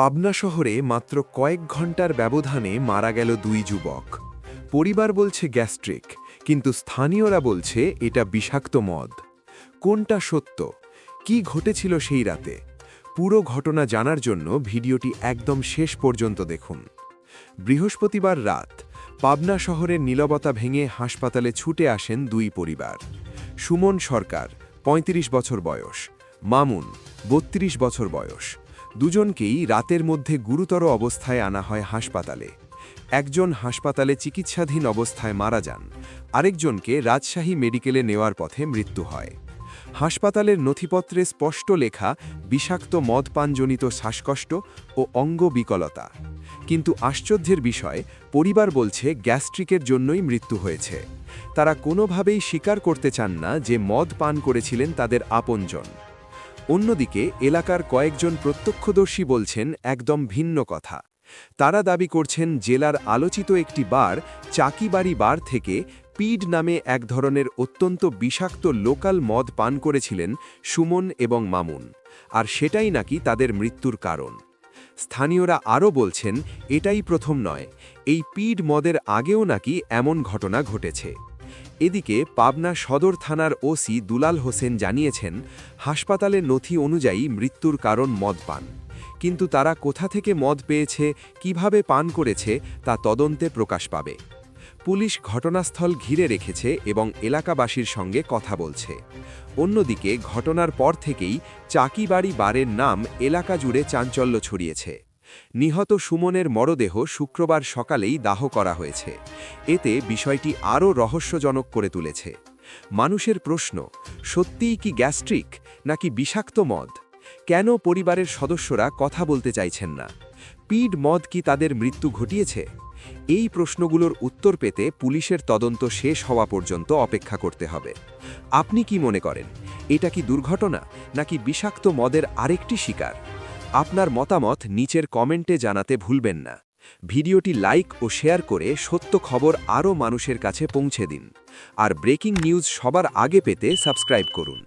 পাবনা শহরে মাত্র কয়েক ঘন্টার ব্যবধানে মারা গেল দুই যুবক। পরিবার বলছে গ্যাস্ট্রিক, কিন্তু স্থানীয়রা বলছে এটা বিষাক্ত মদ। কোনটা সত্য? কি ঘটেছিল সেই রাতে? পুরো ঘটনা জানার জন্য ভিডিওটি একদম শেষ পর্যন্ত দেখুন। বৃহস্পতিবার রাত পাবনা শহরের নীরবতা ভেঙে হাসপাতালে ছুটে আসেন দুই পরিবার। সুমন সরকার ৩৫ বছর বয়স, মামুন ৩২ বছর বয়স। দুজনকেই রাতের মধ্যে গুরুতর অবস্থায় আনা হয় হাসপাতালে। একজন হাসপাতালে চিকিৎসাধীন অবস্থায় মারা যান, আরেকজনকে রাজশাহী মেডিকেলে নেওয়ার পথে মৃত্যু হয়। হাসপাতালের নথিপত্রে স্পষ্ট লেখা বিষাক্ত মদপানজনিত শ্বাসকষ্ট ও অঙ্গ বিকলতা। কিন্তু আশ্চর্যের বিষয়, পরিবার বলছে গ্যাস্ট্রিকের জন্যই মৃত্যু হয়েছে। তারা কোনোভাবেই স্বীকার করতে চান না যে মদ পান করেছিলেন তাদের আপনজন। অন্যদিকে এলাকার কয়েকজন প্রত্যক্ষদর্শী বলছেন একদম ভিন্ন কথা। তারা দাবি করছেন জেলার আলোচিত একটি বার, চাকিবাড়ি বার থেকে পিড নামে এক ধরনের অত্যন্ত বিষাক্ত লোকাল মদ পান করেছিলেন সুমন এবং মামুন, আর সেটাই নাকি তাদের মৃত্যুর কারণ। স্থানীয়রা আরও বলছেন এটাই প্রথম নয়, এই পিড মদের আগেও নাকি এমন ঘটনা ঘটেছে। এদিকে পাবনা সদর থানার ওসি দুলাল হোসেন জানিয়েছেন, হাসপাতালের নথি অনুযায়ী মৃত্যুর কারণ মদ পান, কিন্তু তারা কোথা থেকে মদ পেয়েছে, কিভাবে পান করেছে তা তদন্তে প্রকাশ পাবে। পুলিশ ঘটনাস্থল ঘিরে রেখেছে এবং এলাকাবাসীর সঙ্গে কথা বলছে। অন্যদিকে ঘটনার পর থেকেই চাকিবাড়ি বারের নাম এলাকা জুড়ে চাঞ্চল্য ছড়িয়েছে। নিহত সুমনের মরদেহ শুক্রবার সকালেই দাহ করা হয়েছে। এতে বিষয়টি আরও রহস্যজনক করে তুলেছে। মানুষের প্রশ্ন, সত্যিই কি গ্যাস্ট্রিক নাকি বিষাক্ত মদ? কেন পরিবারের সদস্যরা কথা বলতে চাইছেন না? পিড মদ কি তাদের মৃত্যু ঘটিয়েছে? এই প্রশ্নগুলোর উত্তর পেতে পুলিশের তদন্ত শেষ হওয়া পর্যন্ত অপেক্ষা করতে হবে। আপনি কি মনে করেন, এটা কি দুর্ঘটনা নাকি বিষাক্ত মদের আরেকটি শিকার? আপনার মতামত নিচের কমেন্টে জানাতে ভুলবেন না। ভিডিওটি লাইক ও শেয়ার করে সত্য খবর আরও মানুষের কাছে পৌঁছে দিন। আর ব্রেকিং নিউজ সবার আগে পেতে সাবস্ক্রাইব করুন।